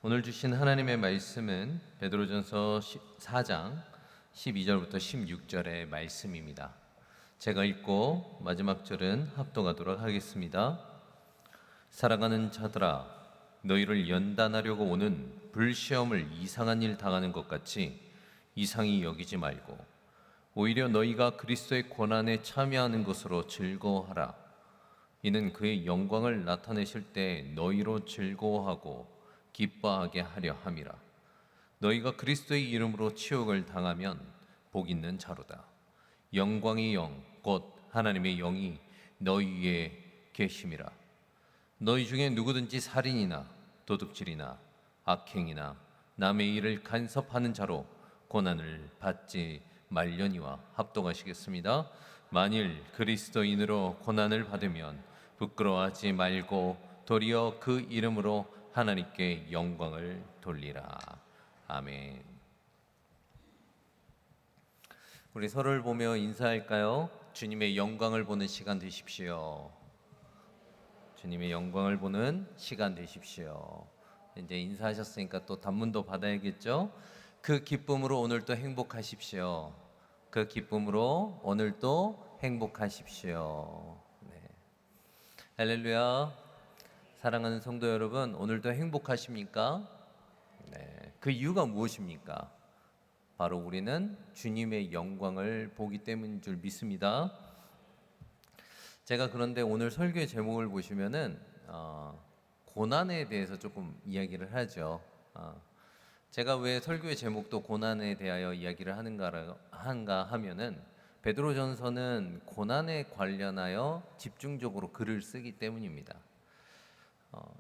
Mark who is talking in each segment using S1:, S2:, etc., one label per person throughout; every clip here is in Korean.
S1: 오늘 주신 하나님의 말씀은 베드로전서 4장 12절부터 16절의 말씀입니다. 제가 읽고 마지막 절은 합독하도록 하겠습니다. 사랑하는 자들아, 너희를 연단하려고 오는 불시험을 이상한 일 당하는 것 같이 이상히 여기지 말고 오히려 너희가 그리스도의 고난에 참여하는 것으로 즐거워하라. 이는 그의 영광을 나타내실 때 너희로 즐거워하고 기뻐하게 하려 함이라. 너희가 그리스도의 이름으로 치욕을 당하면 복 있는 자로다. 영광의 영 곧 하나님의 영이 너희 위에 계심이라. 너희 중에 누구든지 살인이나 도둑질이나 악행이나 남의 일을 간섭하는 자로 고난을 받지 말려니와. 합독하시겠습니다. 만일 그리스도인으로 고난을 받으면 부끄러워하지 말고 도리어 그 이름으로 하나님께 영광을 돌리라. 아멘. 우리 서로를 보며 인사할까요? 주님의 영광을 보는 시간 되십시오. 주님의 영광을 보는 시간 되십시오. 이제 인사하셨으니까 또 단문도 받아야겠죠? 그 기쁨으로 오늘도 행복하십시오. 그 기쁨으로 오늘도 행복하십시오. 네. 할렐루야. 사랑하는 성도 여러분, 오늘도 행복하십니까? 네. 그 이유가 무엇입니까? 바로 우리는 주님의 영광을 보기 때문인 줄 믿습니다. 제가 그런데 오늘 설교의 제목을 보시면은 고난에 대해서 조금 이야기를 하죠. 제가 왜 설교의 제목도 고난에 대하여 이야기를 하는가 하면은 베드로전서는 고난에 관련하여 집중적으로 글을 쓰기 때문입니다.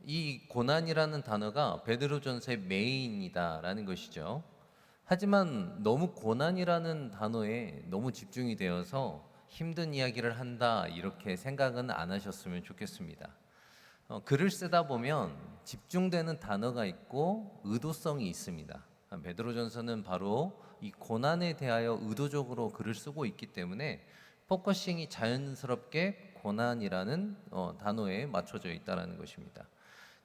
S1: 이 고난이라는 단어가 베드로전서의 메인이다라는 것이죠. 하지만 너무 고난이라는 단어에 너무 집중이 되어서 힘든 이야기를 한다 이렇게 생각은 안 하셨으면 좋겠습니다. 글을 쓰다 보면 집중되는 단어가 있고 의도성이 있습니다. 베드로전서는 바로 이 고난에 대하여 의도적으로 글을 쓰고 있기 때문에 포커싱이 자연스럽게 고난이라는 단어에 맞춰져 있다는 것입니다.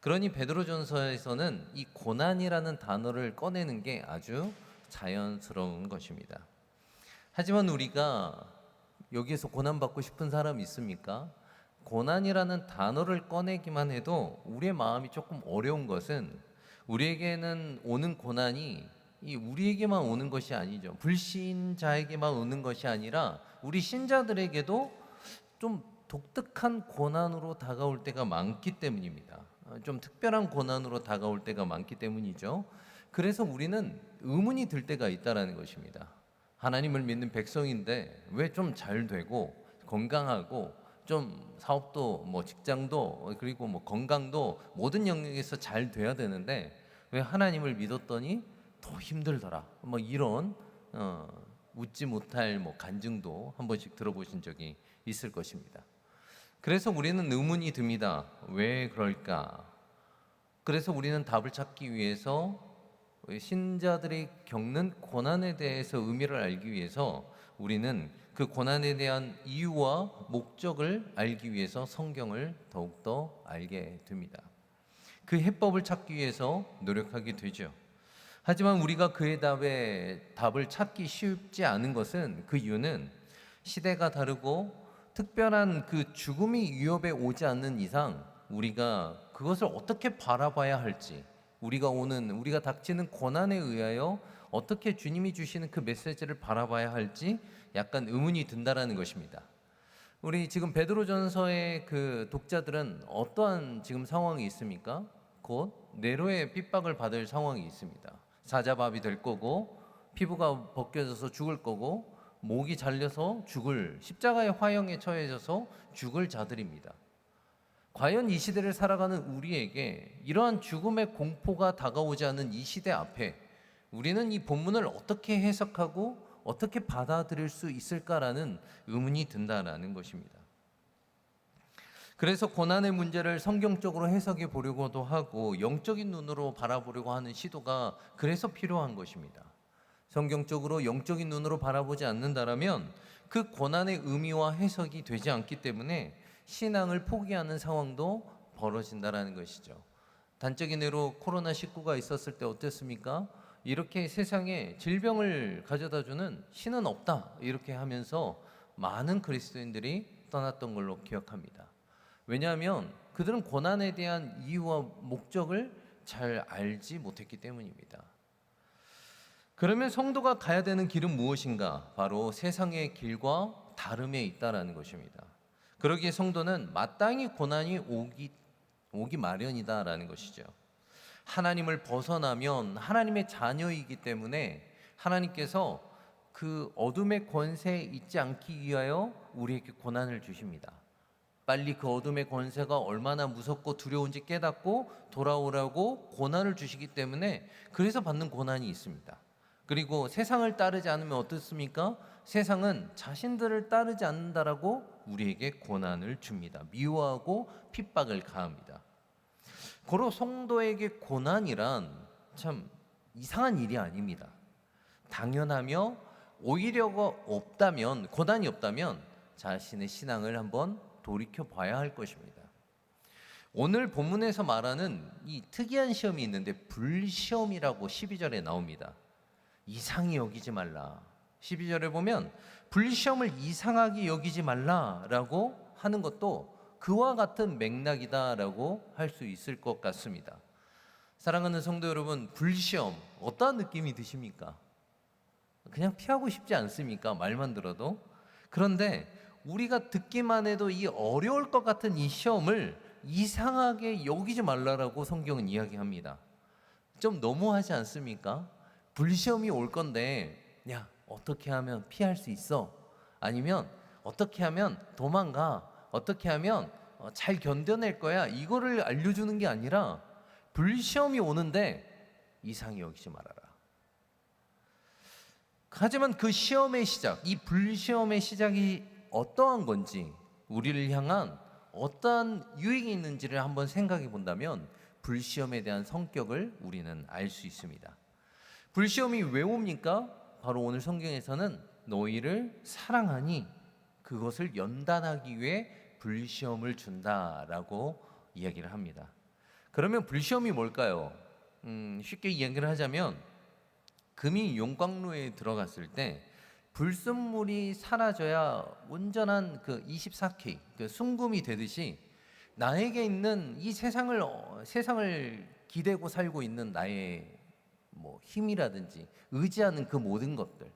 S1: 그러니 베드로전서에서는 이 고난이라는 단어를 꺼내는 게 아주 자연스러운 것입니다. 하지만 우리가 여기에서 고난받고 싶은 사람이 있습니까? 고난이라는 단어를 꺼내기만 해도 우리의 마음이 조금 어려운 것은 우리에게는 오는 고난이 우리에게만 오는 것이 아니죠. 불신자에게만 오는 것이 아니라 우리 신자들에게도 좀 독특한 고난으로 다가올 때가 많기 때문입니다. 좀 특별한 고난으로 다가올 때가 많기 때문이죠. 그래서 우리는 의문이 들 때가 있다는 것입니다. 하나님을 믿는 백성인데 왜 좀 잘 되고 건강하고 좀 사업도 직장도 그리고 건강도 모든 영역에서 잘 돼야 되는데 왜 하나님을 믿었더니 더 힘들더라. 이런 웃지 못할 간증도 한 번씩 들어보신 적이 있을 것입니다. 그래서 우리는 의문이 듭니다. 왜 그럴까? 그래서 우리는 답을 찾기 위해서 신자들이 겪는 고난에 대해서 의미를 알기 위해서 우리는 그 고난에 대한 이유와 목적을 알기 위해서 성경을 더욱더 알게 됩니다. 그 해법을 찾기 위해서 노력하게 되죠. 하지만 우리가 그의 답을 찾기 쉽지 않은 것은 그 이유는 시대가 다르고 특별한 그 죽음이 위협에 오지 않는 이상 우리가 그것을 어떻게 바라봐야 할지 우리가 닥치는 고난에 의하여 어떻게 주님이 주시는 그 메시지를 바라봐야 할지 약간 의문이 든다라는 것입니다. 우리 지금 베드로전서의 그 독자들은 어떠한 지금 상황이 있습니까? 곧 네로의 핍박을 받을 상황이 있습니다. 사자밥이 될 거고 피부가 벗겨져서 죽을 거고 목이 잘려서 십자가의 화형에 처해져서 죽을 자들입니다. 과연 이 시대를 살아가는 우리에게 이러한 죽음의 공포가 다가오지 않는 이 시대 앞에 우리는 이 본문을 어떻게 해석하고 어떻게 받아들일 수 있을까라는 의문이 든다는 것입니다. 그래서 고난의 문제를 성경적으로 해석해 보려고도 하고 영적인 눈으로 바라보려고 하는 시도가 그래서 필요한 것입니다. 성경적으로 영적인 눈으로 바라보지 않는다라면 그 고난의 의미와 해석이 되지 않기 때문에 신앙을 포기하는 상황도 벌어진다라는 것이죠. 단적인 예로 코로나19가 있었을 때 어땠습니까? 이렇게 세상에 질병을 가져다주는 신은 없다 이렇게 하면서 많은 그리스도인들이 떠났던 걸로 기억합니다. 왜냐하면 그들은 고난에 대한 이유와 목적을 잘 알지 못했기 때문입니다. 그러면 성도가 가야 되는 길은 무엇인가? 바로 세상의 길과 다름에 있다라는 것입니다. 그러기에 성도는 마땅히 고난이 오기 마련이다라는 것이죠. 하나님을 벗어나면 하나님의 자녀이기 때문에 하나님께서 그 어둠의 권세에 있지 않기 위하여 우리에게 고난을 주십니다. 빨리 그 어둠의 권세가 얼마나 무섭고 두려운지 깨닫고 돌아오라고 고난을 주시기 때문에 그래서 받는 고난이 있습니다. 그리고 세상을 따르지 않으면 어떻습니까? 세상은 자신들을 따르지 않는다라고 우리에게 고난을 줍니다. 미워하고 핍박을 가합니다. 고로 성도에게 고난이란 참 이상한 일이 아닙니다. 당연하며 오히려가 없다면, 고난이 없다면 자신의 신앙을 한번 돌이켜 봐야 할 것입니다. 오늘 본문에서 말하는 이 특이한 시험이 있는데 불시험이라고 12절에 나옵니다. 이상히 여기지 말라. 12절에 보면 불시험을 이상하게 여기지 말라라고 하는 것도 그와 같은 맥락이다라고 할 수 있을 것 같습니다. 사랑하는 성도 여러분, 불시험 어떠한 느낌이 드십니까? 그냥 피하고 싶지 않습니까? 말만 들어도. 그런데 우리가 듣기만 해도 이 어려울 것 같은 이 시험을 이상하게 여기지 말라라고 성경은 이야기합니다. 좀 너무하지 않습니까? 불시험이 올 건데 야, 어떻게 하면 피할 수 있어? 아니면 어떻게 하면 도망가? 어떻게 하면 잘 견뎌낼 거야? 이거를 알려주는 게 아니라 불시험이 오는데 이상히 여기지 말아라. 하지만 그 시험의 시작, 이 불시험의 시작이 어떠한 건지, 우리를 향한 어떠한 유익이 있는지를 한번 생각해 본다면 불시험에 대한 성격을 우리는 알 수 있습니다. 불시험이 왜 옵니까? 바로 오늘 성경에서는 너희를 사랑하니 그것을 연단하기 위해 불시험을 준다라고 이야기를 합니다. 그러면 불시험이 뭘까요? 쉽게 이야기를 하자면 금이 용광로에 들어갔을 때 불순물이 사라져야 온전한 그 24K, 그 순금이 되듯이 나에게 있는 이 세상을 기대고 살고 있는 나의 힘이라든지 의지하는 그 모든 것들,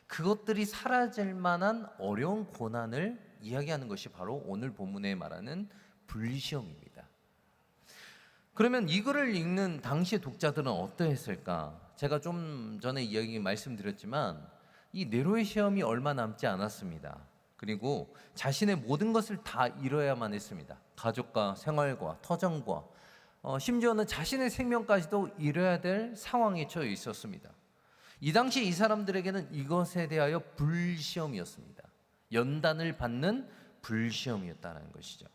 S1: 그것들이 사라질 만한 어려운 고난을 이야기하는 것이 바로 오늘 본문에 말하는 불시험입니다. 그러면 이 글을 읽는 당시 독자들은 어떠했을까? 제가 좀 전에 말씀드렸지만 이 네로의 시험이 얼마 남지 않았습니다. 그리고 자신의 모든 것을 다 잃어야만 했습니다. 가족과 생활과 터전과 심지어는 자신의 생명까지도 잃어야 될 상황에 처해 있었습니다. 이 당시 이 사람들에게는 이것에 대하여 불시험이었습니다. 연단을 받는 불시험이었다는 것이죠.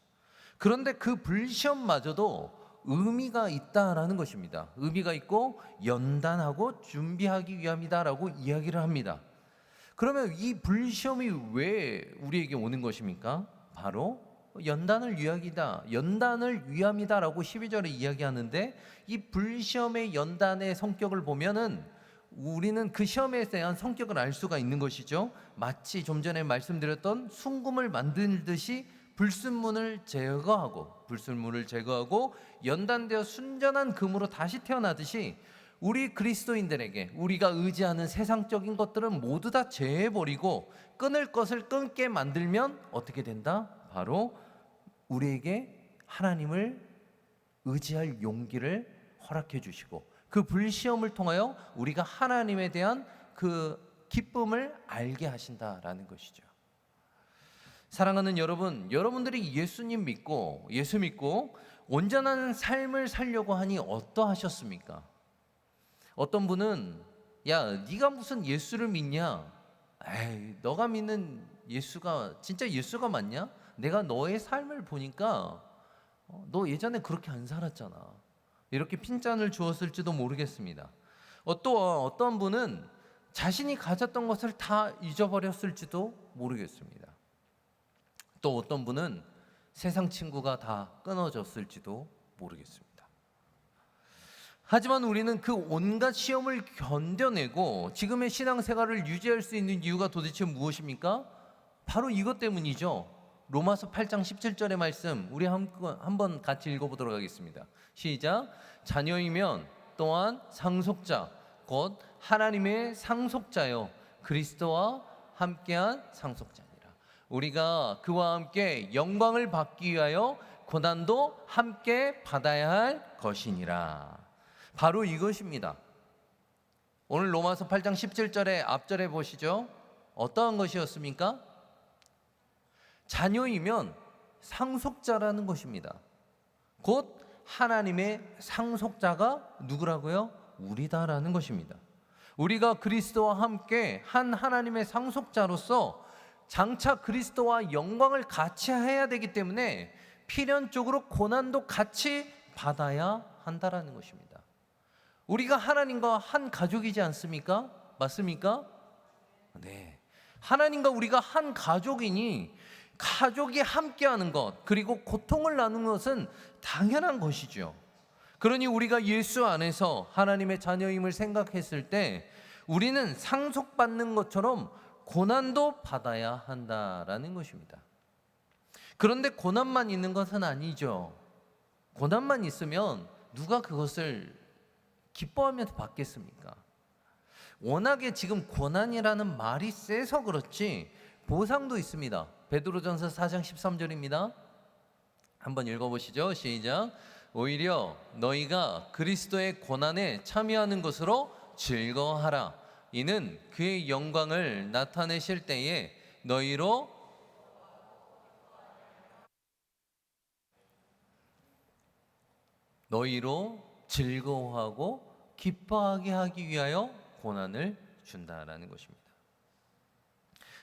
S1: 그런데 그 불시험마저도 의미가 있다라는 것입니다. 의미가 있고 연단하고 준비하기 위함이다라고 이야기를 합니다. 그러면 이 불시험이 왜 우리에게 오는 것입니까? 바로 연단을 위함이다라고 12절에 이야기하는데 이 불시험의 연단의 성격을 보면은 우리는 그 시험에 대한 성격을 알 수가 있는 것이죠. 마치 좀 전에 말씀드렸던 순금을 만들듯이 불순물을 제거하고 연단되어 순전한 금으로 다시 태어나듯이 우리 그리스도인들에게 우리가 의지하는 세상적인 것들은 모두 다 제해버리고 끊을 것을 끊게 만들면 어떻게 된다? 바로 우리에게 하나님을 의지할 용기를 허락해 주시고 그 불시험을 통하여 우리가 하나님에 대한 그 기쁨을 알게 하신다라는 것이죠. 사랑하는 여러분, 여러분들이 예수 믿고 온전한 삶을 살려고 하니 어떠하셨습니까? 어떤 분은 야, 네가 무슨 예수를 믿냐? 에이, 너가 믿는 예수가 진짜 예수가 맞냐? 내가 너의 삶을 보니까 너 예전에 그렇게 안 살았잖아. 이렇게 핀잔을 주었을지도 모르겠습니다. 또 어떤 분은 자신이 가졌던 것을 다 잊어버렸을지도 모르겠습니다. 또 어떤 분은 세상 친구가 다 끊어졌을지도 모르겠습니다. 하지만 우리는 그 온갖 시험을 견뎌내고 지금의 신앙생활을 유지할 수 있는 이유가 도대체 무엇입니까? 바로 이것 때문이죠. 로마서 8장 17절의 말씀 우리 한번 같이 읽어보도록 하겠습니다. 시작. 자녀이면 또한 상속자 곧 하나님의 상속자요 그리스도와 함께한 상속자니라. 우리가 그와 함께 영광을 받기 위하여 고난도 함께 받아야 할 것이니라. 바로 이것입니다. 오늘 로마서 8장 17절의 앞절에 보시죠. 어떠한 것이었습니까? 자녀이면 상속자라는 것입니다. 곧 하나님의 상속자가 누구라고요? 우리다라는 것입니다. 우리가 그리스도와 함께 한 하나님의 상속자로서 장차 그리스도와 영광을 같이 해야 되기 때문에 필연적으로 고난도 같이 받아야 한다라는 것입니다. 우리가 하나님과 한 가족이지 않습니까? 맞습니까? 네. 하나님과 우리가 한 가족이니 가족이 함께하는 것 그리고 고통을 나누는 것은 당연한 것이죠. 그러니 우리가 예수 안에서 하나님의 자녀임을 생각했을 때 우리는 상속받는 것처럼 고난도 받아야 한다라는 것입니다. 그런데 고난만 있는 것은 아니죠. 고난만 있으면 누가 그것을 기뻐하면서 받겠습니까? 워낙에 지금 고난이라는 말이 세서 그렇지 보상도 있습니다. 베드로전서 4장 13절입니다. 한번 읽어보시죠. 시작. 오히려 너희가 그리스도의 고난에 참여하는 것으로 즐거워하라. 이는 그의 영광을 나타내실 때에 너희로 즐거워하고 기뻐하게 하기 위하여 고난을 준다라는 것입니다.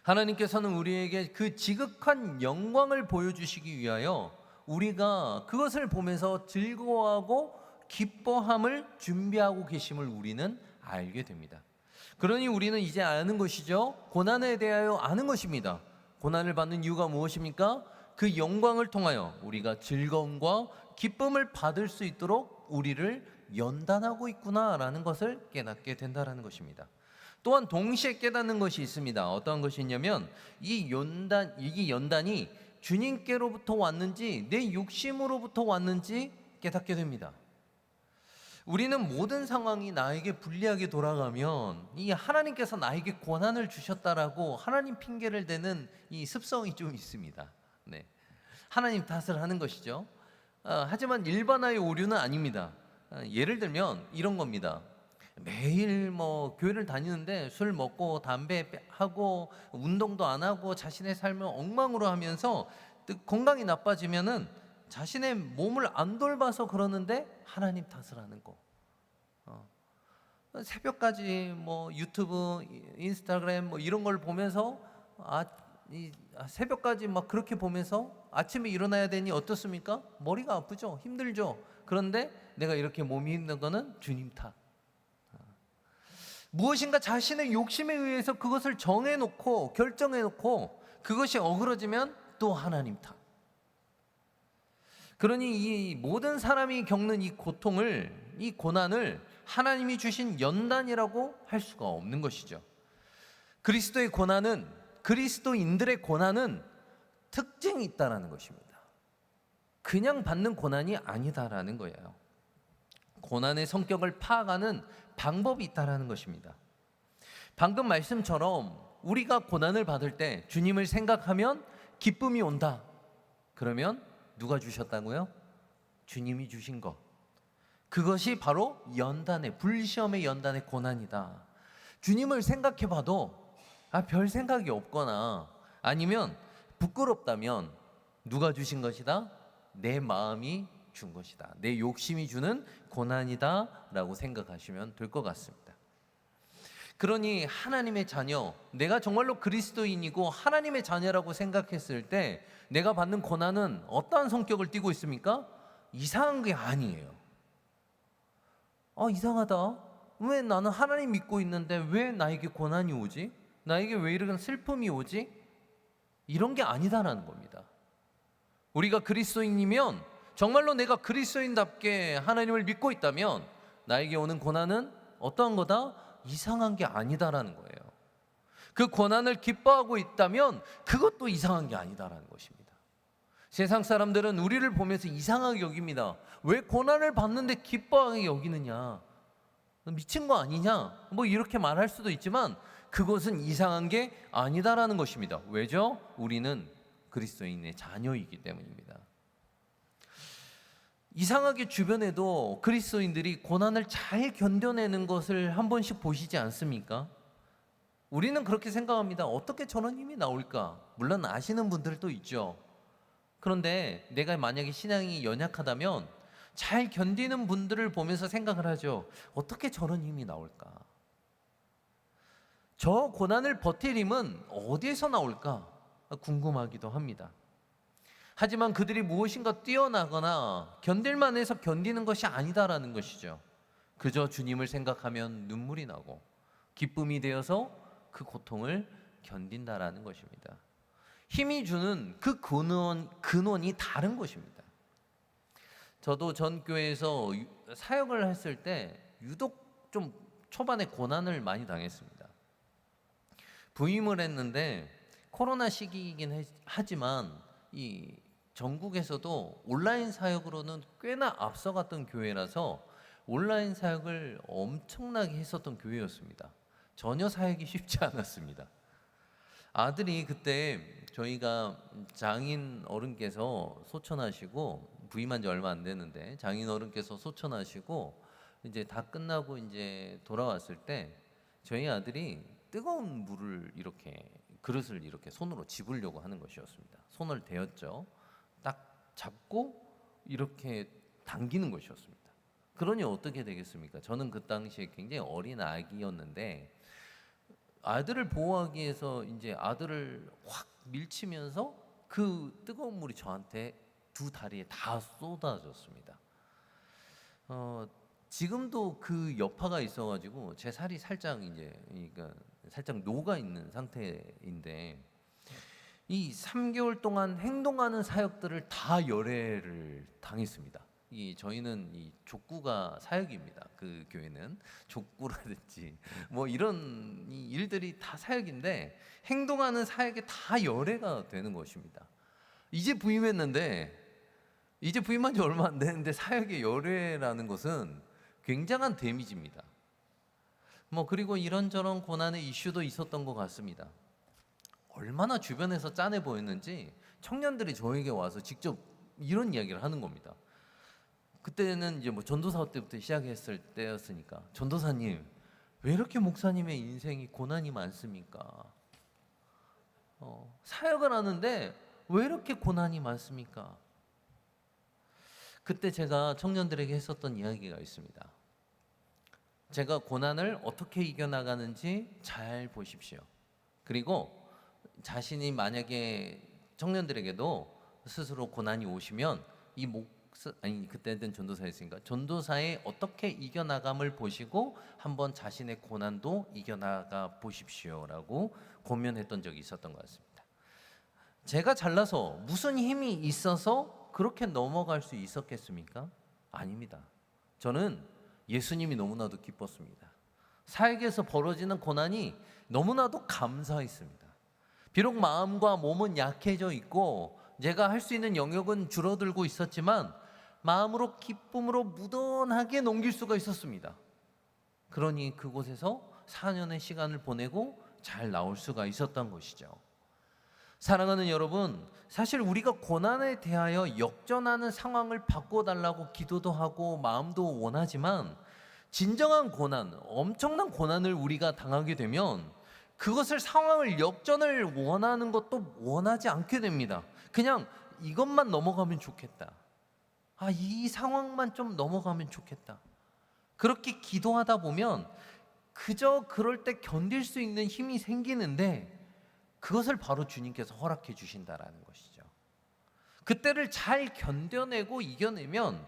S1: 하나님께서는 우리에게 그 지극한 영광을 보여주시기 위하여 우리가 그것을 보면서 즐거워하고 기뻐함을 준비하고 계심을 우리는 알게 됩니다. 그러니 우리는 이제 아는 것이죠. 고난에 대하여 아는 것입니다. 고난을 받는 이유가 무엇입니까? 그 영광을 통하여 우리가 즐거움과 기쁨을 받을 수 있도록 우리를 연단하고 있구나라는 것을 깨닫게 된다라는 것입니다. 또한 동시에 깨닫는 것이 있습니다. 어떤 것이 있냐면 이 연단이 주님께로부터 왔는지 내 욕심으로부터 왔는지 깨닫게 됩니다. 우리는 모든 상황이 나에게 불리하게 돌아가면 이 하나님께서 나에게 고난을 주셨다라고 하나님 핑계를 대는 이 습성이 좀 있습니다. 네. 하나님 탓을 하는 것이죠. 하지만 일반화의 오류는 아닙니다. 예를 들면 이런 겁니다. 매일 교회를 다니는데 술 먹고 담배 하고 운동도 안 하고 자신의 삶을 엉망으로 하면서 건강이 나빠지면은 자신의 몸을 안 돌봐서 그러는데 하나님 탓을 하는 거. 새벽까지 유튜브, 인스타그램 이런 걸 보면서 새벽까지 그렇게 보면서 아침에 일어나야 되니 어떻습니까? 머리가 아프죠? 힘들죠? 그런데 내가 이렇게 몸이 힘든 거는 주님 탓. 무엇인가 자신의 욕심에 의해서 그것을 정해놓고 결정해놓고 그것이 어그러지면 또 하나님 탓. 그러니 이 모든 사람이 겪는 이 고통을, 이 고난을 하나님이 주신 연단이라고 할 수가 없는 것이죠. 그리스도의 고난은, 그리스도인들의 고난은 특징이 있다라는 것입니다. 그냥 받는 고난이 아니다라는 거예요. 고난의 성격을 파악하는 방법이 있다라는 것입니다. 방금 말씀처럼 우리가 고난을 받을 때 주님을 생각하면 기쁨이 온다. 그러면 누가 주셨다고요? 주님이 주신 것. 그것이 바로 연단의, 불시험의 연단의 고난이다. 주님을 생각해 봐도 별 생각이 없거나 아니면 부끄럽다면 누가 주신 것이다? 내 마음이 준 것이다. 내 욕심이 주는 고난이다 라고 생각하시면 될 것 같습니다. 그러니 하나님의 자녀, 내가 정말로 그리스도인이고 하나님의 자녀라고 생각했을 때 내가 받는 고난은 어떠한 성격을 띠고 있습니까? 이상한 게 아니에요. 이상하다. 왜 나는 하나님 믿고 있는데 왜 나에게 고난이 오지? 나에게 왜 이런 슬픔이 오지? 이런 게 아니다라는 겁니다. 우리가 그리스도인이면 정말로 내가 그리스도인답게 하나님을 믿고 있다면 나에게 오는 고난은 어떠한 거다? 이상한 게 아니다라는 거예요. 그 고난을 기뻐하고 있다면 그것도 이상한 게 아니다라는 것입니다. 세상 사람들은 우리를 보면서 이상하게 여깁니다. 왜 고난을 받는데 기뻐하게 여기느냐? 미친 거 아니냐? 뭐 이렇게 말할 수도 있지만 그것은 이상한 게 아니다라는 것입니다. 왜죠? 우리는 그리스도인의 자녀이기 때문입니다. 이상하게 주변에도 그리스도인들이 고난을 잘 견뎌내는 것을 한 번씩 보시지 않습니까? 우리는 그렇게 생각합니다. 어떻게 저런 힘이 나올까? 물론 아시는 분들도 있죠. 그런데 내가 만약에 신앙이 연약하다면 잘 견디는 분들을 보면서 생각을 하죠. 어떻게 저런 힘이 나올까? 저 고난을 버틸 힘은 어디에서 나올까? 궁금하기도 합니다. 하지만 그들이 무엇인가 뛰어나거나 견딜만 해서 견디는 것이 아니다라는 것이죠. 그저 주님을 생각하면 눈물이 나고 기쁨이 되어서 그 고통을 견딘다라는 것입니다. 힘이 주는 그 근원이 다른 것입니다. 저도 전 교회에서 사역을 했을 때 유독 좀 초반에 고난을 많이 당했습니다. 부임을 했는데 코로나 시기이긴 하지만 이 전국에서도 온라인 사역으로는 꽤나 앞서갔던 교회라서 온라인 사역을 엄청나게 했었던 교회였습니다. 전혀 사역이 쉽지 않았습니다. 아들이 그때 저희가 장인 어른께서 소천하시고 부임한 지 얼마 안 됐는데 장인 어른께서 소천하시고 이제 다 끝나고 이제 돌아왔을 때 저희 아들이 뜨거운 물을 이렇게 그릇을 이렇게 손으로 집으려고 하는 것이었습니다. 손을 대었죠. 딱 잡고 이렇게 당기는 것이었습니다. 그러니 어떻게 되겠습니까? 저는 그 당시에 굉장히 어린 아기였는데 아들을 보호하기 위해서 이제 아들을 확 밀치면서 그 뜨거운 물이 저한테 두 다리에 다 쏟아졌습니다. 지금도 그 여파가 있어가지고 제 살이 살짝 이제 그러니까 살짝 녹아 있는 상태인데 이 3개월 동안 행동하는 사역들을 다 열애를 당했습니다. 저희는 이 족구가 사역입니다. 그 교회는 족구라든지 뭐 이런 이 일들이 다 사역인데 행동하는 사역에 다 열애가 되는 것입니다. 이제 부임했는데 이제 부임한 지 얼마 안 되는데 사역의 열애라는 것은 굉장한 데미지입니다. 뭐 그리고 이런저런 고난의 이슈도 있었던 것 같습니다. 얼마나 주변에서 짠해 보였는지 청년들이 저에게 와서 직접 이런 이야기를 하는 겁니다. 그때는 이제 뭐 전도사 때부터 시작했을 때였으니까 전도사님 왜 이렇게 목사님의 인생이 고난이 많습니까? 사역을 하는데 왜 이렇게 고난이 많습니까? 그때 제가 청년들에게 했었던 이야기가 있습니다. 제가 고난을 어떻게 이겨나가는지 잘 보십시오. 그리고 자신이 만약에 청년들에게도 스스로 고난이 오시면 그때는 전도사였으니까 전도사의 어떻게 이겨나감을 보시고 한번 자신의 고난도 이겨나가 보십시오라고 권면했던 적이 있었던 것 같습니다. 제가 잘나서 무슨 힘이 있어서 그렇게 넘어갈 수 있었겠습니까? 아닙니다. 저는 예수님이 너무나도 기뻤습니다. 사역에서 벌어지는 고난이 너무나도 감사했습니다. 비록 마음과 몸은 약해져 있고 제가 할 수 있는 영역은 줄어들고 있었지만 마음으로 기쁨으로 무던하게 넘길 수가 있었습니다. 그러니 그곳에서 4년의 시간을 보내고 잘 나올 수가 있었던 것이죠. 사랑하는 여러분, 사실 우리가 고난에 대하여 역전하는 상황을 바꿔달라고 기도도 하고 마음도 원하지만 진정한 고난, 엄청난 고난을 우리가 당하게 되면 그것을 상황을 역전을 원하는 것도 원하지 않게 됩니다. 그냥 이것만 넘어가면 좋겠다. 이 상황만 좀 넘어가면 좋겠다. 그렇게 기도하다 보면 그저 그럴 때 견딜 수 있는 힘이 생기는데 그것을 바로 주님께서 허락해 주신다라는 것이죠. 그때를 잘 견뎌내고 이겨내면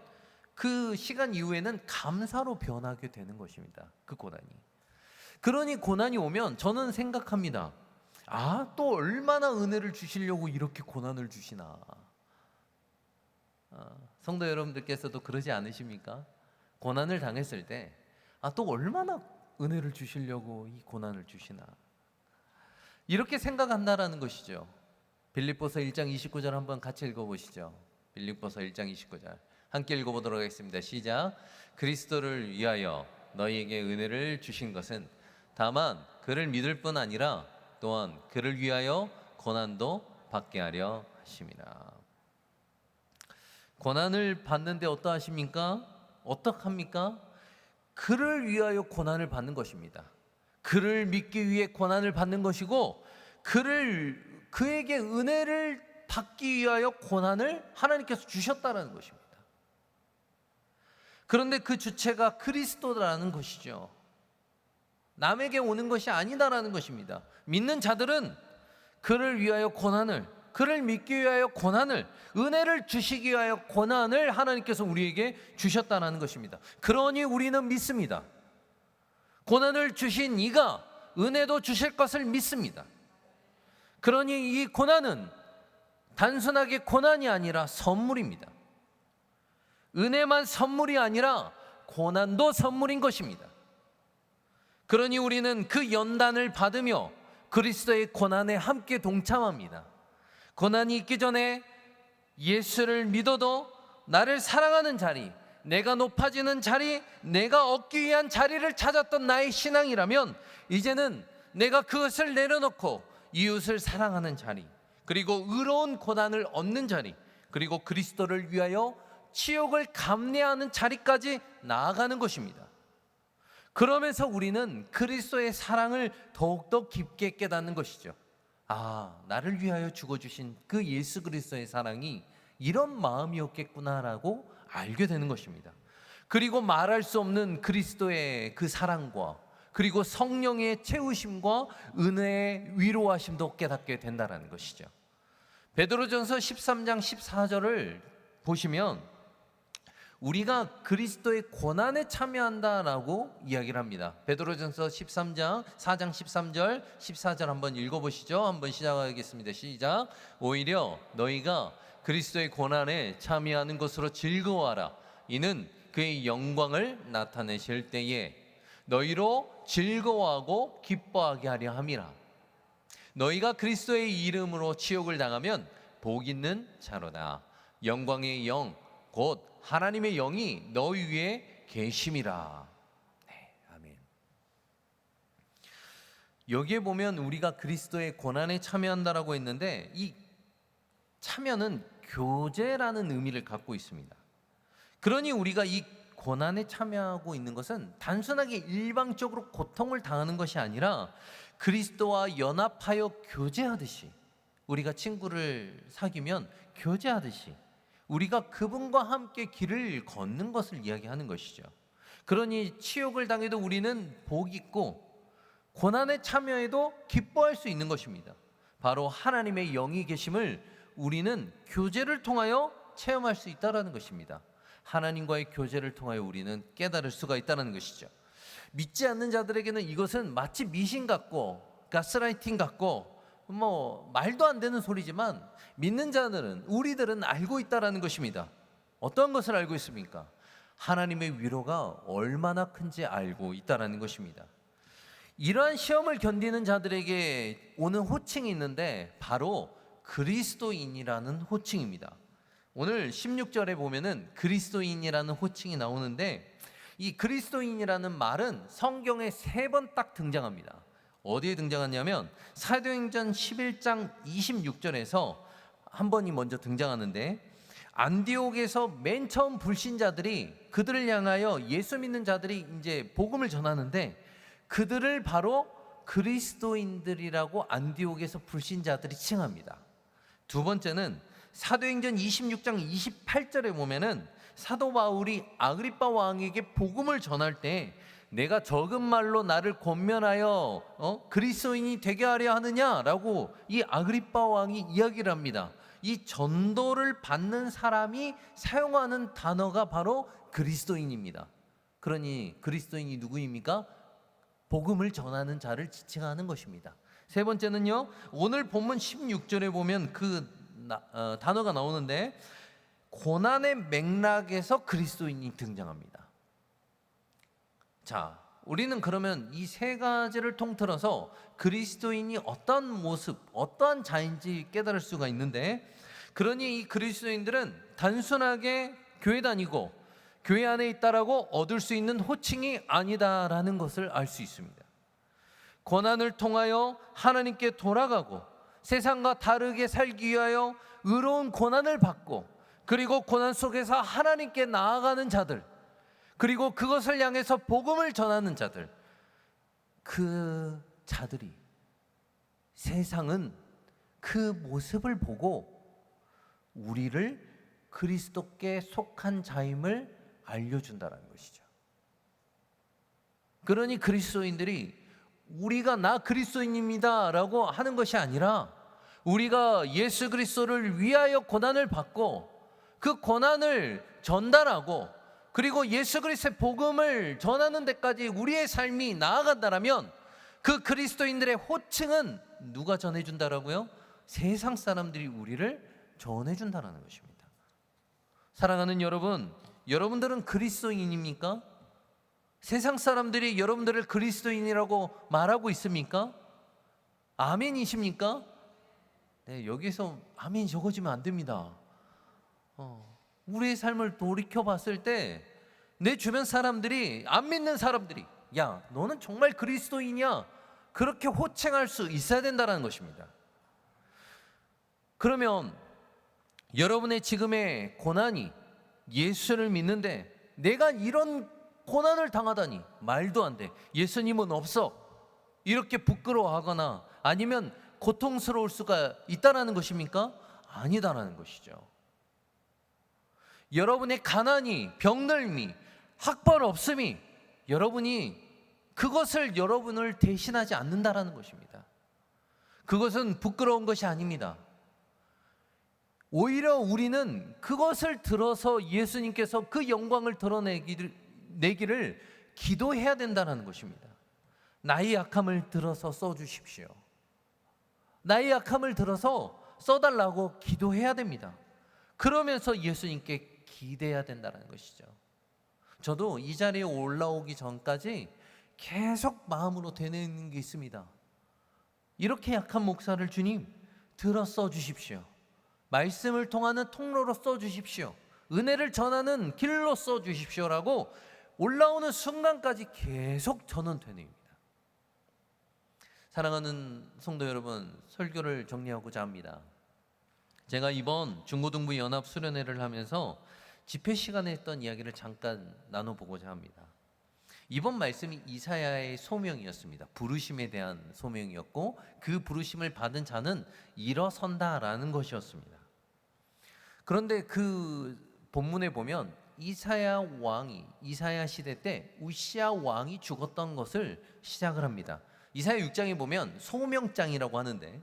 S1: 그 시간 이후에는 감사로 변하게 되는 것입니다. 그 고난이. 그러니 고난이 오면 저는 생각합니다. 또 얼마나 은혜를 주시려고 이렇게 고난을 주시나. 성도 여러분들께서도 그러지 않으십니까? 고난을 당했을 때 또 얼마나 은혜를 주시려고 이 고난을 주시나, 이렇게 생각한다라는 것이죠. 빌립보서 1장 29절 한번 같이 읽어보시죠. 빌립보서 1장 29절 함께 읽어보도록 하겠습니다. 시작. 그리스도를 위하여 너희에게 은혜를 주신 것은 다만 그를 믿을 뿐 아니라 또한 그를 위하여 고난도 받게 하려 하심이라. 고난을 받는데 어떠하십니까? 어떡합니까? 그를 위하여 고난을 받는 것입니다. 그를 믿기 위해 고난을 받는 것이고, 그에게 은혜를 받기 위하여 고난을 하나님께서 주셨다는 것입니다. 그런데 그 주체가 그리스도라는 것이죠. 남에게 오는 것이 아니다라는 것입니다. 믿는 자들은 그를 위하여 고난을, 그를 믿기 위하여 고난을, 은혜를 주시기 위하여 고난을 하나님께서 우리에게 주셨다는 것입니다. 그러니 우리는 믿습니다. 고난을 주신 이가 은혜도 주실 것을 믿습니다. 그러니 이 고난은 단순하게 고난이 아니라 선물입니다. 은혜만 선물이 아니라 고난도 선물인 것입니다. 그러니 우리는 그 연단을 받으며 그리스도의 고난에 함께 동참합니다. 고난이 있기 전에 예수를 믿어도 나를 사랑하는 자리, 내가 높아지는 자리, 내가 얻기 위한 자리를 찾았던 나의 신앙이라면 이제는 내가 그것을 내려놓고 이웃을 사랑하는 자리, 그리고 의로운 고난을 얻는 자리, 그리고 그리스도를 위하여 치욕을 감내하는 자리까지 나아가는 것입니다. 그러면서 우리는 그리스도의 사랑을 더욱더 깊게 깨닫는 것이죠. 나를 위하여 죽어주신 그 예수 그리스도의 사랑이 이런 마음이었겠구나라고 알게 되는 것입니다. 그리고 말할 수 없는 그리스도의 그 사랑과, 그리고 성령의 채우심과 은혜의 위로하심도 깨닫게 된다는 것이죠. 베드로전서 13장 14절을 보시면 우리가 그리스도의 고난에 참여한다라고 이야기를 합니다. 베드로전서 4장 13절 14절 한번 읽어보시죠. 한번 시작하겠습니다. 시작. 오히려 너희가 그리스도의 고난에 참여하는 것으로 즐거워하라. 이는 그의 영광을 나타내실 때에 너희로 즐거워하고 기뻐하게 하려 함이라. 너희가 그리스도의 이름으로 치욕을 당하면 복 있는 자로다. 영광의 영 곧 하나님의 영이 너희 위에 계심이라. 네, 아멘. 여기에 보면 우리가 그리스도의 고난에 참여한다라고 했는데, 이 참여는 교제라는 의미를 갖고 있습니다. 그러니 우리가 이 고난에 참여하고 있는 것은 단순하게 일방적으로 고통을 당하는 것이 아니라 그리스도와 연합하여 교제하듯이, 우리가 친구를 사귀면 교제하듯이 우리가 그분과 함께 길을 걷는 것을 이야기하는 것이죠. 그러니 치욕을 당해도 우리는 복 있고 고난에 참여해도 기뻐할 수 있는 것입니다. 바로 하나님의 영이 계심을 우리는 교제를 통하여 체험할 수 있다는 것입니다. 하나님과의 교제를 통하여 우리는 깨달을 수가 있다는 것이죠. 믿지 않는 자들에게는 이것은 마치 미신 같고 가스라이팅 같고 말도 안 되는 소리지만, 믿는 자들은, 우리들은 알고 있다는 것입니다. 어떤 것을 알고 있습니까? 하나님의 위로가 얼마나 큰지 알고 있다는 것입니다. 이러한 시험을 견디는 자들에게 오는 호칭이 있는데 바로 그리스도인이라는 호칭입니다. 오늘 16절에 보면은 그리스도인이라는 호칭이 나오는데, 이 그리스도인이라는 말은 성경에 3번 딱 등장합니다. 어디에 등장하냐면 사도행전 11장 26절에서 한 번이 먼저 등장하는데, 안디옥에서 맨 처음 불신자들이 그들을 향하여 예수 믿는 자들이 이제 복음을 전하는데, 그들을 바로 그리스도인들이라고 안디옥에서 불신자들이 칭합니다. 두 번째는 사도행전 26장 28절에 보면은 사도 바울이 아그리빠 왕에게 복음을 전할 때 내가 적은 말로 나를 권면하여 그리스도인이 되게 하려 하느냐라고 이 아그리빠 왕이 이야기를 합니다. 이 전도를 받는 사람이 사용하는 단어가 바로 그리스도인입니다. 그러니 그리스도인이 누구입니까? 복음을 전하는 자를 지칭하는 것입니다. 세 번째는요, 오늘 본문 16절에 보면 그 단어가 나오는데, 고난의 맥락에서 그리스도인이 등장합니다. 자, 우리는 그러면 이 세 가지를 통틀어서 그리스도인이 어떤 모습, 어떠한 자인지 깨달을 수가 있는데, 그러니 이 그리스도인들은 단순하게 교회 다니고 교회 안에 있다라고 얻을 수 있는 호칭이 아니다라는 것을 알 수 있습니다. 고난을 통하여 하나님께 돌아가고 세상과 다르게 살기 위하여 의로운 고난을 받고, 그리고 고난 속에서 하나님께 나아가는 자들, 그리고 그것을 향해서 복음을 전하는 자들, 그 자들이 세상은 그 모습을 보고 우리를 그리스도께 속한 자임을 알려준다는 것이죠. 그러니 그리스도인들이 우리가 나 그리스도인입니다 라고 하는 것이 아니라, 우리가 예수 그리스도를 위하여 고난을 받고 그 고난을 전달하고, 그리고 예수 그리스도의 복음을 전하는 데까지 우리의 삶이 나아간다라면, 그 그리스도인들의 호칭은 누가 전해준다라고요? 세상 사람들이 우리를 전해준다라는 것입니다. 사랑하는 여러분, 여러분들은 그리스도인입니까? 세상 사람들이 여러분들을 그리스도인이라고 말하고 있습니까? 아멘이십니까? 네, 여기서 아멘 적어지면 안 됩니다. 우리의 삶을 돌이켜 봤을 때 내 주변 사람들이, 안 믿는 사람들이, 야, 너는 정말 그리스도인이야, 그렇게 호칭할 수 있어야 된다는 것입니다. 그러면 여러분의 지금의 고난이, 예수를 믿는데 내가 이런 고난을 당하다니 말도 안 돼, 예수님은 없어, 이렇게 부끄러워하거나 아니면 고통스러울 수가 있다라는 것입니까? 아니다라는 것이죠. 여러분의 가난이, 병들미, 학벌 없음이 그것을 여러분을 대신하지 않는다라는 것입니다. 그것은 부끄러운 것이 아닙니다. 오히려 우리는 그것을 들어서 예수님께서 그 영광을 드러내기를 기도해야 된다는 것입니다. 나의 약함을 들어서 써주십시오. 나의 약함을 들어서 써달라고 기도해야 됩니다. 그러면서 예수님께 기대해야 된다는 것이죠. 저도 이 자리에 올라오기 전까지 계속 마음으로 되뇌는 게 있습니다. 이렇게 약한 목사를 주님 들어 써주십시오. 말씀을 통하는 통로로 써주십시오. 은혜를 전하는 길로 써주십시오라고 올라오는 순간까지 계속 저는 되뇌입니다. 사랑하는 성도 여러분, 설교를 정리하고자 합니다. 제가 이번 중고등부 연합 수련회를 하면서 집회 시간에 했던 이야기를 잠깐 나눠보고자 합니다. 이번 말씀이 이사야의 소명이었습니다. 부르심에 대한 소명이었고, 그 부르심을 받은 자는 일어선다라는 것이었습니다. 그런데 그 본문에 보면 이사야 시대 때 우시야 왕이 죽었던 것을 시작을 합니다. 이사야 6장에 보면 소명장이라고 하는데,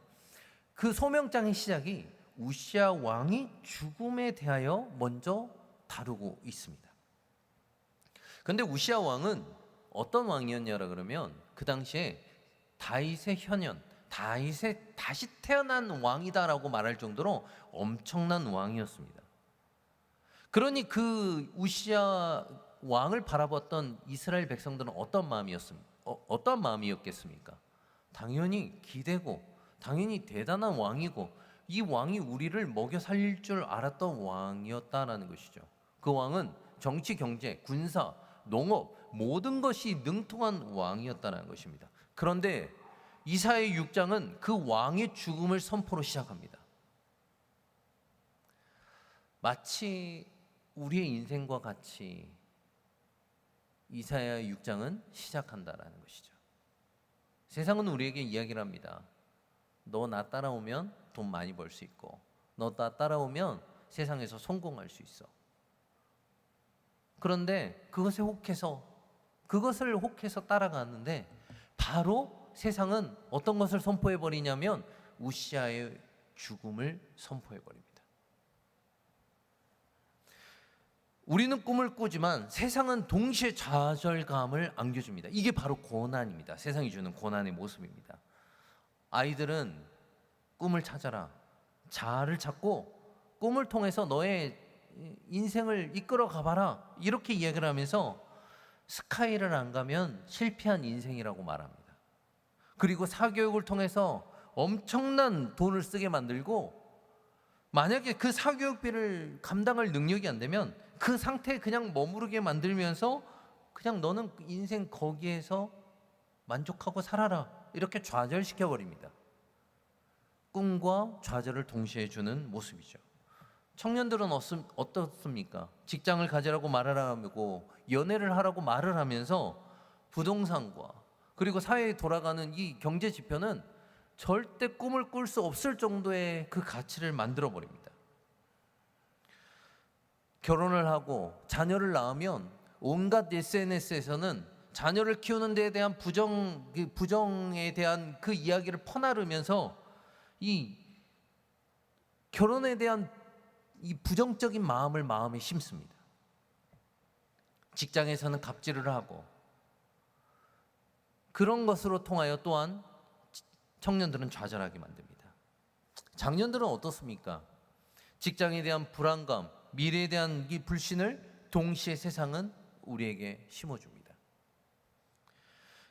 S1: 그 소명장의 시작이 우시야 왕이 죽음에 대하여 먼저 다루고 있습니다. 그런데 우시야 왕은 어떤 왕이었냐라 그러면, 그 당시에 다윗의 현현, 다윗의 다시 태어난 왕이다라고 말할 정도로 엄청난 왕이었습니다. 그러니 그 우시야 왕을 바라봤던 이스라엘 백성들은 어떤 마음이었겠습니까? 당연히 기대고, 당연히 대단한 왕이고, 이 왕이 우리를 먹여 살릴 줄 알았던 왕이었다라는 것이죠. 그 왕은 정치, 경제, 군사, 농업 모든 것이 능통한 왕이었다는 것입니다. 그런데 이사야 6장은 그 왕의 죽음을 선포로 시작합니다. 마치 우리의 인생과 같이 이사야 6장은 시작한다라는 것이죠. 세상은 우리에게 이야기를 합니다. 너 나 따라오면 돈 많이 벌 수 있고, 너 나 따라오면 세상에서 성공할 수 있어. 그런데 그것을 혹해서 따라가는데, 바로 세상은 어떤 것을 선포해버리냐면 우시야의 죽음을 선포해버립니다. 우리는 꿈을 꾸지만 세상은 동시에 좌절감을 안겨줍니다. 이게 바로 고난입니다. 세상이 주는 고난의 모습입니다. 아이들은 꿈을 찾아라, 자아를 찾고 꿈을 통해서 너의 인생을 이끌어 가봐라, 이렇게 이야기를 하면서 스카이를 안 가면 실패한 인생이라고 말합니다. 그리고 사교육을 통해서 엄청난 돈을 쓰게 만들고, 만약에 그 사교육비를 감당할 능력이 안 되면 그 상태에 그냥 머무르게 만들면서 그냥 너는 인생 거기에서 만족하고 살아라, 이렇게 좌절시켜 버립니다. 꿈과 좌절을 동시에 주는 모습이죠. 청년들은 어떻습니까? 직장을 가지라고 말을 하고 연애를 하라고 말을 하면서 부동산과 그리고 사회에 돌아가는 이 경제 지표는 절대 꿈을 꿀 수 없을 정도의 그 가치를 만들어 버립니다. 결혼을 하고 자녀를 낳으면 온갖 SNS에서는 자녀를 키우는 데에 대한 부정에 대한 그 이야기를 퍼나르면서 이 결혼에 대한 이 부정적인 마음을 마음에 심습니다. 직장에서는 갑질을 하고, 그런 것으로 통하여 또한 청년들은 좌절하게 만듭니다. 장년들은 어떻습니까? 직장에 대한 불안감, 미래에 대한 이 불신을 동시에 세상은 우리에게 심어줍니다.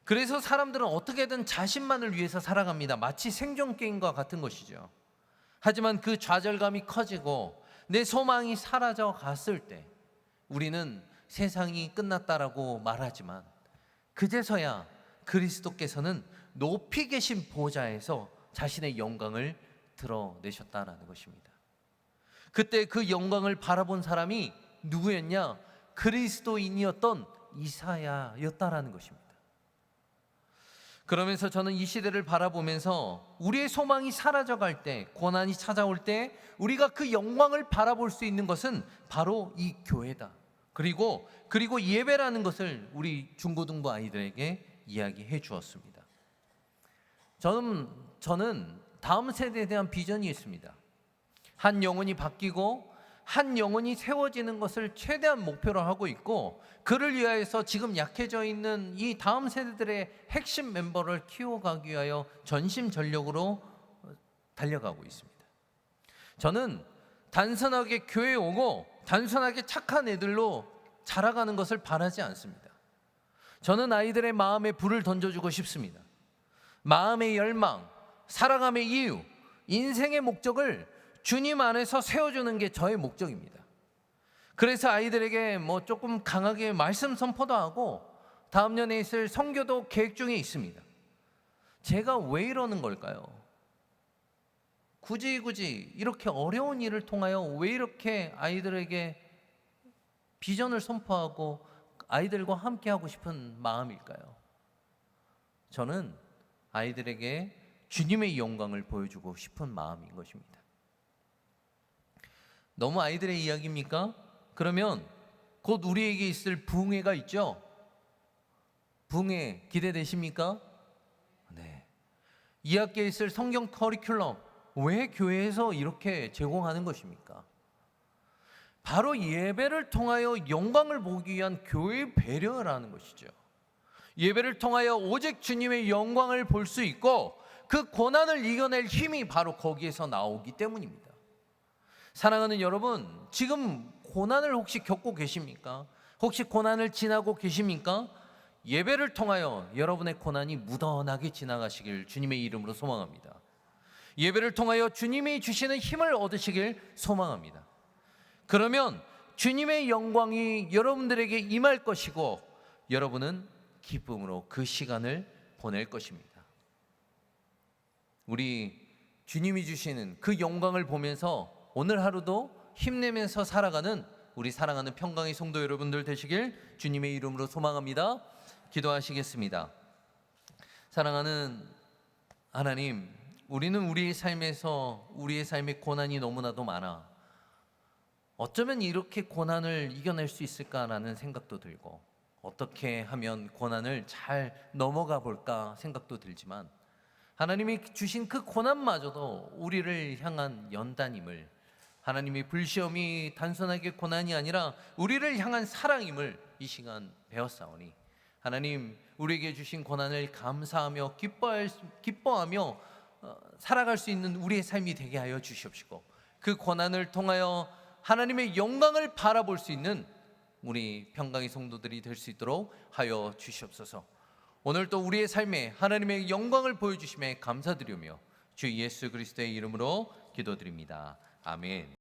S1: 그래서 사람들은 어떻게든 자신만을 위해서 살아갑니다. 마치 생존 게임과 같은 것이죠. 하지만 그 좌절감이 커지고 내 소망이 사라져 갔을 때 우리는 세상이 끝났다라고 말하지만, 그제서야 그리스도께서는 높이 계신 보좌에서 자신의 영광을 드러내셨다라는 것입니다. 그때 그 영광을 바라본 사람이 누구였냐? 그리스도인이었던 이사야였다라는 것입니다. 그러면서 저는 이 시대를 바라보면서 우리의 소망이 사라져갈 때, 고난이 찾아올 때 우리가 그 영광을 바라볼 수 있는 것은 바로 이 교회다. 그리고 예배라는 것을 우리 중고등부 아이들에게 이야기해 주었습니다. 저는 다음 세대에 대한 비전이 있습니다. 한 영혼이 바뀌고 한 영혼이 세워지는 것을 최대한 목표로 하고 있고, 그를 위하여서 지금 약해져 있는 이 다음 세대들의 핵심 멤버를 키워가기 위하여 전심전력으로 달려가고 있습니다. 저는 단순하게 교회에 오고 단순하게 착한 애들로 자라가는 것을 바라지 않습니다. 저는 아이들의 마음에 불을 던져주고 싶습니다. 마음의 열망, 살아감의 이유, 인생의 목적을 주님 안에서 세워주는 게 저의 목적입니다. 그래서 아이들에게 조금 강하게 말씀 선포도 하고 다음 년에 있을 선교도 계획 중에 있습니다. 제가 왜 이러는 걸까요? 굳이 이렇게 어려운 일을 통하여 왜 이렇게 아이들에게 비전을 선포하고 아이들과 함께 하고 싶은 마음일까요? 저는 아이들에게 주님의 영광을 보여주고 싶은 마음인 것입니다. 너무 아이들의 이야기입니까? 그러면 곧 우리에게 있을 부흥회가 있죠? 부흥회 기대되십니까? 네. 2학기에 있을 성경 커리큘럼, 왜 교회에서 이렇게 제공하는 것입니까? 바로 예배를 통하여 영광을 보기 위한 교회의 배려라는 것이죠. 예배를 통하여 오직 주님의 영광을 볼 수 있고 그 고난을 이겨낼 힘이 바로 거기에서 나오기 때문입니다. 사랑하는 여러분, 지금 고난을 혹시 겪고 계십니까? 혹시 고난을 지나고 계십니까? 예배를 통하여 여러분의 고난이 무던하게 지나가시길 주님의 이름으로 소망합니다. 예배를 통하여 주님이 주시는 힘을 얻으시길 소망합니다. 그러면 주님의 영광이 여러분들에게 임할 것이고 여러분은 기쁨으로 그 시간을 보낼 것입니다. 우리 주님이 주시는 그 영광을 보면서 오늘 하루도 힘내면서 살아가는 우리 사랑하는 평강의 성도 여러분들 되시길 주님의 이름으로 소망합니다. 기도하시겠습니다. 사랑하는 하나님, 우리는 우리의 삶에서 우리의 삶의 고난이 너무나도 많아 어쩌면 이렇게 고난을 이겨낼 수 있을까라는 생각도 들고, 어떻게 하면 고난을 잘 넘어가 볼까 생각도 들지만, 하나님이 주신 그 고난마저도 우리를 향한 연단임을, 하나님의 불시험이 단순하게 고난이 아니라 우리를 향한 사랑임을 이 시간 배웠사오니, 하나님 우리에게 주신 고난을 감사하며 기뻐하며 살아갈 수 있는 우리의 삶이 되게 하여 주시옵시고, 그 고난을 통하여 하나님의 영광을 바라볼 수 있는 우리 평강의 성도들이 될 수 있도록 하여 주시옵소서. 오늘 또 우리의 삶에 하나님의 영광을 보여주심에 감사드리며 주 예수 그리스도의 이름으로 기도드립니다. 아멘.